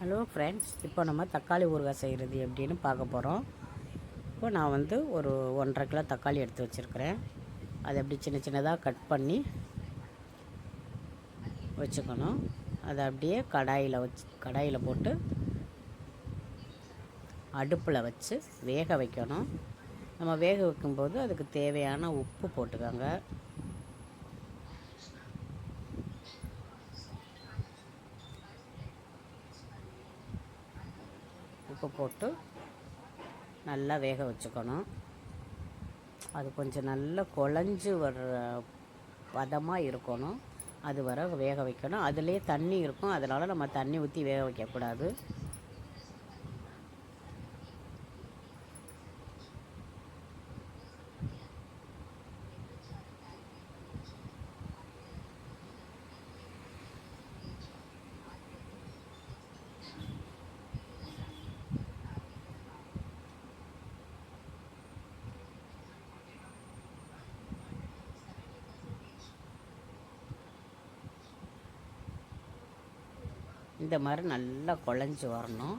Hello friends, இப்போ நம்ம தக்காளி ஊறுகாய் செய்கிறது எப்படின்னு பார்க்க போகிறோம். இப்போ நான் ஒரு 1.5 கிலோ தக்காளி எடுத்து வச்சுருக்கிறேன். அதை எப்படி சின்ன சின்னதாக கட் பண்ணி வச்சுக்கணும். அதை அப்படியே கடாயில் போட்டு அடுப்பில் வச்சு வேக வைக்கணும். நம்ம வேக வைக்கும்போது அதுக்கு தேவையான உப்பு போட்டுக்கோங்க. உப்பு போட்டு நல்லா வேக வச்சுக்கணும். அது கொஞ்சம் நல்லா குழஞ்சி வர்ற பதமாக இருக்கணும். அது வர வேக வைக்கணும். அதுலேயே தண்ணி இருக்கும், அதனால் நம்ம தண்ணி ஊற்றி வேக வைக்கக்கூடாது. இந்த மாதிரி நல்லா குழஞ்சி வரணும்.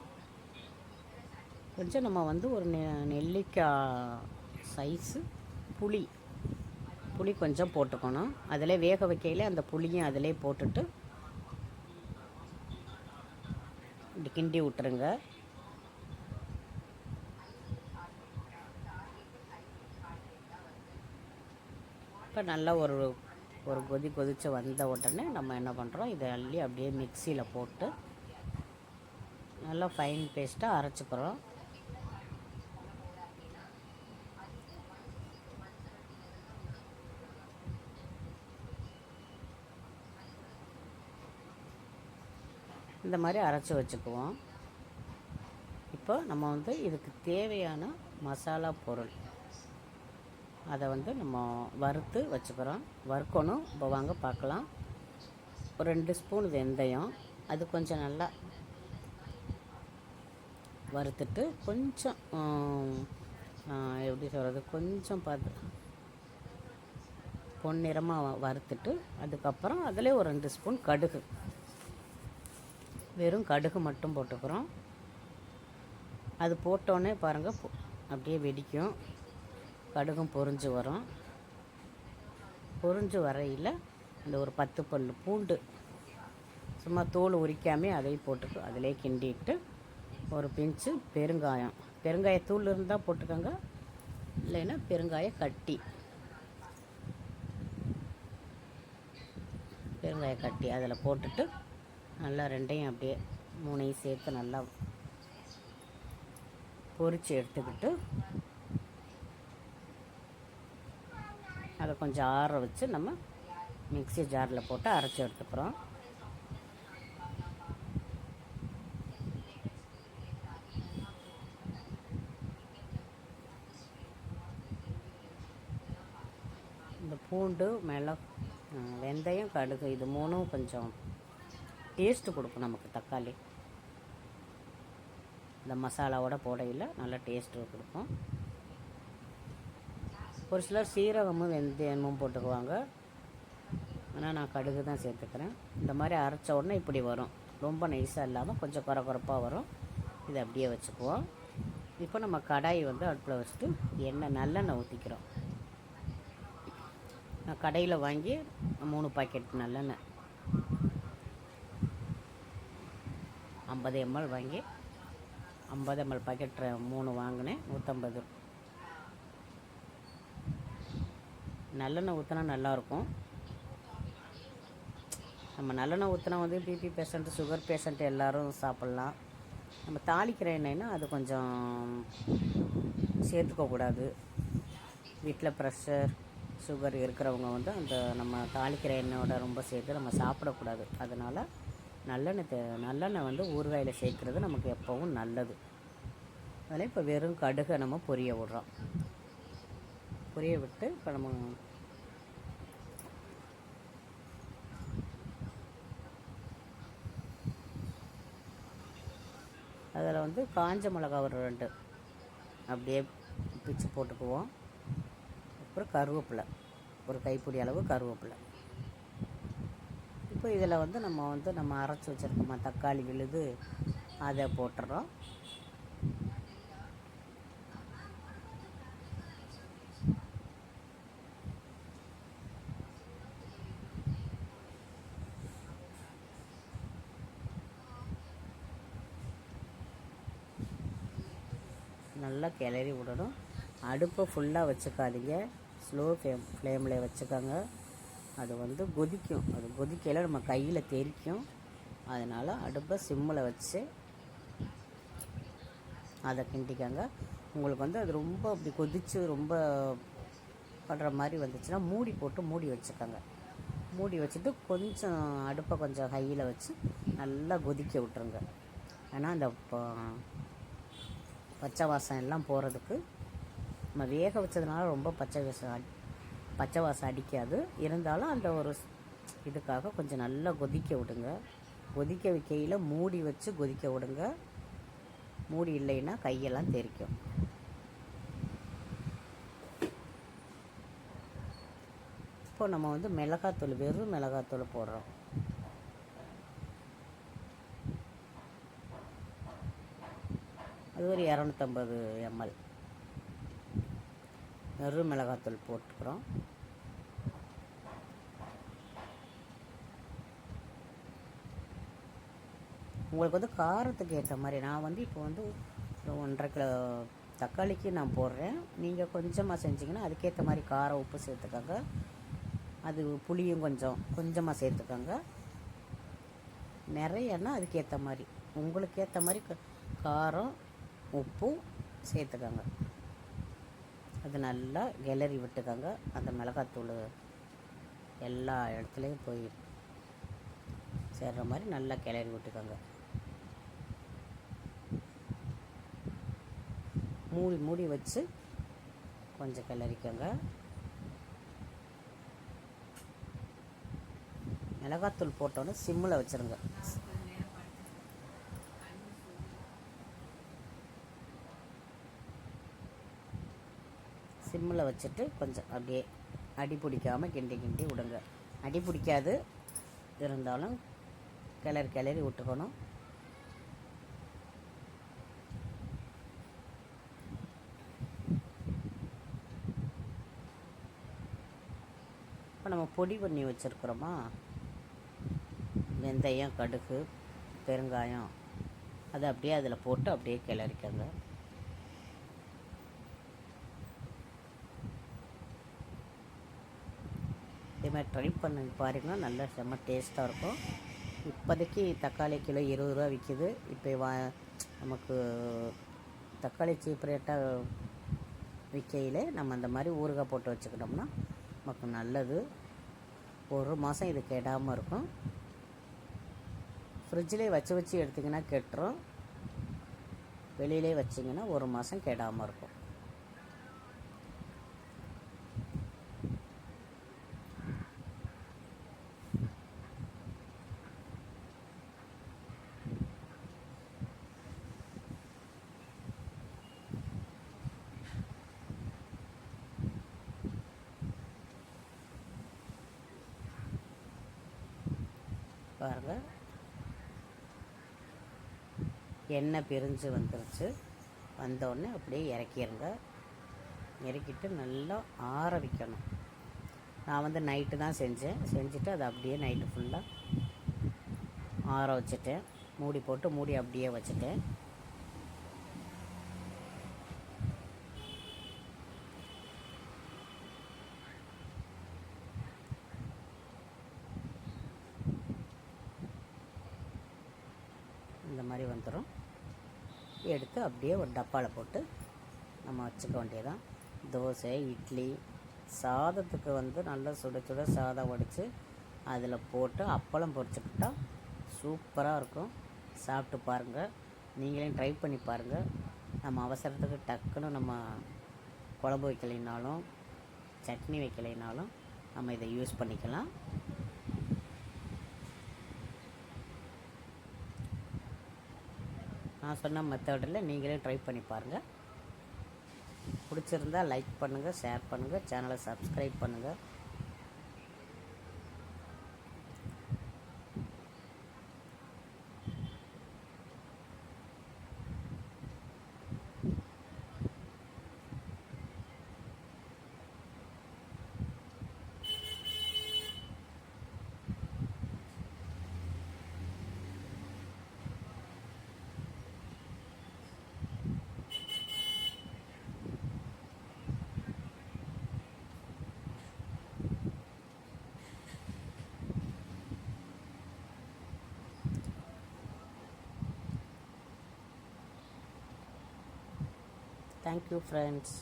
கொஞ்சம் நம்ம ஒரு நெல்லிக்காய் சைஸு புளி கொஞ்சம் போட்டுக்கணும். அதிலே வேக வைக்கையில் அந்த புளியும் அதிலே போட்டுட்டு இப்படி கிண்டி விட்டுருங்க. இப்போ நல்லா ஒரு கொதித்து வந்த உடனே நம்ம என்ன பண்ணுறோம், இதை அள்ளி அப்படியே மிக்சியில் போட்டு நல்லா ஃபைன் பேஸ்ட்டாக அரைச்சிக்கிறோம். இந்த மாதிரி அரைச்சி வச்சுக்குவோம். இப்போ நம்ம இதுக்கு தேவையான மசாலா பொருள் அதை நம்ம வறுத்து வச்சுக்கிறோம். வறுக்கணும். இப்போ வாங்க பார்க்கலாம். ஒரு 2 ஸ்பூன் வெந்தயம், அது கொஞ்சம் நல்லா வறுத்துட்டு கொஞ்சம் எப்படி சொல்கிறது, கொஞ்சம் பொன்னிறமாக வறுத்துட்டு அதுக்கப்புறம் அதில் ஒரு 2 ஸ்பூன் கடுகு, வெறும் கடுகு மட்டும் போட்டுக்கிறோம். அது போட்டோன்னே பாருங்கள் அப்படியே வெடிக்கும். கடுகும் பொரிஞ்சு வரும். பொரிஞ்சு வரையில் அந்த ஒரு 10 பல் பூண்டு சும்மா தோல் உரிக்காமல் அதையும் போட்டுட்டு அதிலே கிண்டிட்டு ஒரு பிஞ்சு பெருங்காயத்தூள் இருந்தால் போட்டுக்கோங்க, இல்லைன்னா பெருங்காய கட்டி அதில் போட்டுட்டு நல்லா ரெண்டையும் அப்படியே 3ஐயும் சேர்த்து நல்லா பொரித்து எடுத்துக்கிட்டு அதை கொஞ்சம் ஆற வச்சு நம்ம மிக்ஸி ஜாரில் போட்டு அரைச்சி எடுத்துக்கிறோம். இந்த பூண்டு, வெந்தயம், கடுகு இது 3ம் கொஞ்சம் டேஸ்ட்டு கொடுக்கும் நமக்கு. தக்காளி இந்த மசாலாவோட போடையில் நல்லா டேஸ்ட்டு கொடுக்கும். ஒரு சிலர் சீரகமும் வெந்தயமும் போட்டுக்குவாங்க, ஆனால் நான் கடுகு தான் சேர்த்துக்கிறேன். இந்த மாதிரி அரைச்ச உடனே இப்படி வரும். ரொம்ப நைஸாக இல்லாமல் கொஞ்சம் குறப்பாக வரும். இதை அப்படியே வச்சுக்குவோம். இப்போ நம்ம கடாய் அடுப்பில் வச்சுட்டு நல்லெண்ணெய் ஊற்றிக்கிறோம். நான் கடையில் வாங்கி 3 பாக்கெட் நல்லெண்ணெய் 50 ml வாங்கி 50 ml பாக்கெட் 3 வாங்கினேன். 150. நல்லெண்ணெய் ஊற்றினா நல்லாயிருக்கும். நம்ம நல்லெண்ணெய் ஊற்றினா பிபி பேஷண்ட்டு, சுகர் பேஷண்ட்டு எல்லோரும் சாப்பிட்லாம். நம்ம தாளிக்கிற எண்ணெய்னா அது கொஞ்சம் சேர்த்துக்கக்கூடாது. வீட்டில் ப்ரெஷர், சுகர் இருக்கிறவங்க அந்த நம்ம தாளிக்கிற எண்ணெயோட ரொம்ப சேர்த்து நம்ம சாப்பிடக்கூடாது. அதனால் நல்லெண்ணெய் ஊறுகாயில் சேர்க்குறது நமக்கு எப்போவும் நல்லது. அதில் இப்போ வெறும் கடுகை நம்ம பொரிய விட்றோம். பொரிய விட்டு இப்போ நம்ம அதில் காஞ்ச மிளகா ஒரு 2 அப்படியே பிச்சு போட்டுக்குவோம். அப்புறம் கருவேப்பிலை, ஒரு கைப்பிடி அளவு கருவேப்பிலை. இப்போ இதில் வந்து நம்ம அரைச்சி வச்சுருக்கோமா தக்காளி விழுது அதை போட்டுறோம். நல்லா கிளறி விடணும். அடுப்பை ஃபுல்லாக வச்சுக்காதீங்க, ஸ்லோ ஃப்ளேமில் வச்சுக்கோங்க. அது வந்து கொதிக்கும், அது கொதிக்கையில் நம்ம கையில் தெரிக்கும். அதனால் அடுப்பை சிம்மில் வச்சு அதை கிண்டிக்கங்க. உங்களுக்கு வந்து அது ரொம்ப அப்படி கொதித்து ரொம்ப படுற மாதிரி வந்துச்சுன்னா மூடி போட்டு மூடி வச்சுக்கோங்க. மூடி வச்சுட்டு கொஞ்சம் அடுப்பை கொஞ்சம் ஹையில் வச்சு நல்லா கொதிக்க விட்டுருங்க. ஏன்னா அந்த பச்சை வாசம் எல்லாம் போகிறதுக்கு. நம்ம வேக வச்சதுனால ரொம்ப பச்சை வாசம் அடிக்காது. இருந்தாலும் அந்த ஒரு இதுக்காக கொஞ்சம் நல்லா கொதிக்க விடுங்க. கொதிக்க வைக்கையில் மூடி வச்சு கொதிக்க விடுங்க. மூடி இல்லைன்னா கையெல்லாம் தெரிக்கும். இப்போ நம்ம வந்து மிளகாத்தூள், வெறும் மிளகாத்தூள் போடுறோம். அது ஒரு 250 ml வெறும் மிளகாத்தூள் போட்டுக்கிறோம். உங்களுக்கு வந்து காரத்துக்கு ஏற்ற மாதிரி, நான் வந்து இப்போ வந்து 1.5 கிலோ தக்காளிக்கு நான் போடுறேன். நீங்கள் கொஞ்சமாக செஞ்சிங்கன்னா அதுக்கேற்ற மாதிரி காரம் உப்பு சேர்த்துக்கோங்க. அது புளியும் கொஞ்சமாக சேர்த்துக்கோங்க. நிறையன்னா அதுக்கேற்ற மாதிரி, உங்களுக்கு ஏற்ற மாதிரி காரம் உப்பும் சேர்த்துக்கோங்க. அது நல்லா கிளறி விட்டுக்கோங்க. அந்த மிளகாத்தூள் எல்லா இடத்துலையும் போய் சேர்கிற மாதிரி நல்லா கிளறி விட்டுக்கோங்க. மூடி வச்சு கொஞ்சம் கிளறிக்கோங்க. மிளகாத்தூள் போட்டோன்னே சிம்மில் வச்சுருங்க. சிம்மில் வச்சுட்டு கொஞ்சம் அப்படியே அடி பிடிக்காமல் கிண்டி விடுங்க. அடி பிடிக்காது, இருந்தாலும் கிளறி விட்டுக்கணும். இப்போ நம்ம பொடி பண்ணி வச்சுருக்குறோமா, வெந்தயம், கடுகு, பெருங்காயம், அதை அப்படியே அதில் போட்டு அப்படியே கிளறிக்கங்க. இதேமாதிரி ட்ரை பண்ணி பாருங்கன்னா நல்லா செம்ம டேஸ்ட்டாக இருக்கும். இப்போதைக்கு தக்காளி கிலோ 20 ரூபா விற்கிது. இப்போ நமக்கு தக்காளி சீப் ரேட்டாக விற்கையில் நம்ம அந்த மாதிரி ஊறுகாய் போட்டு வச்சுக்கிட்டோம்னா நமக்கு நல்லது. 1 மாதம் இது கெடாமல் இருக்கும். ஃப்ரிட்ஜிலே வச்சு எடுத்திங்கன்னா கெட்டுரும். வெளியிலே வச்சிங்கன்னா 1 மாதம் கெடாமல் இருக்கும். பாருங்கள், எண்ணெய் பிரிஞ்சு வந்துருச்சு. வந்தோடனே அப்படியே இறக்கிடுங்க. இறக்கிட்டு நல்லா ஆற வைக்கணும். நான் வந்து நைட்டு தான் செஞ்சுட்டு அதை அப்படியே நைட்டு ஃபுல்லாக ஆற வச்சுட்டேன். மூடி போட்டு மூடி அப்படியே வச்சுட்டேன். இந்த மாதிரி வந்துடும். எடுத்து அப்படியே ஒரு டப்பாவில் போட்டு நம்ம வச்சுக்க வேண்டியதான். தோசை, இட்லி, சாதத்துக்கு வந்து நல்லா சுட சாதம் வடித்து அதில் போட்டு அப்பளம் பொரிச்சுக்கிட்டா சூப்பராக இருக்கும். சாப்பிட்டு பாருங்கள். நீங்களே ட்ரை பண்ணி பாருங்கள். நம்ம அவசரத்துக்கு டக்குன்னு நம்ம குழம்பு வைக்கலைனாலும் சட்னி வைக்கலைனாலும் நம்ம இதை யூஸ் பண்ணிக்கலாம். நான் சொன்ன மெத்தடில் நீங்களே ட்ரை பண்ணி பாருங்கள். பிடிச்சிருந்தால் லைக் பண்ணுங்கள், ஷேர் பண்ணுங்கள், சேனலை சப்ஸ்கிரைப் பண்ணுங்கள். Thank you friends.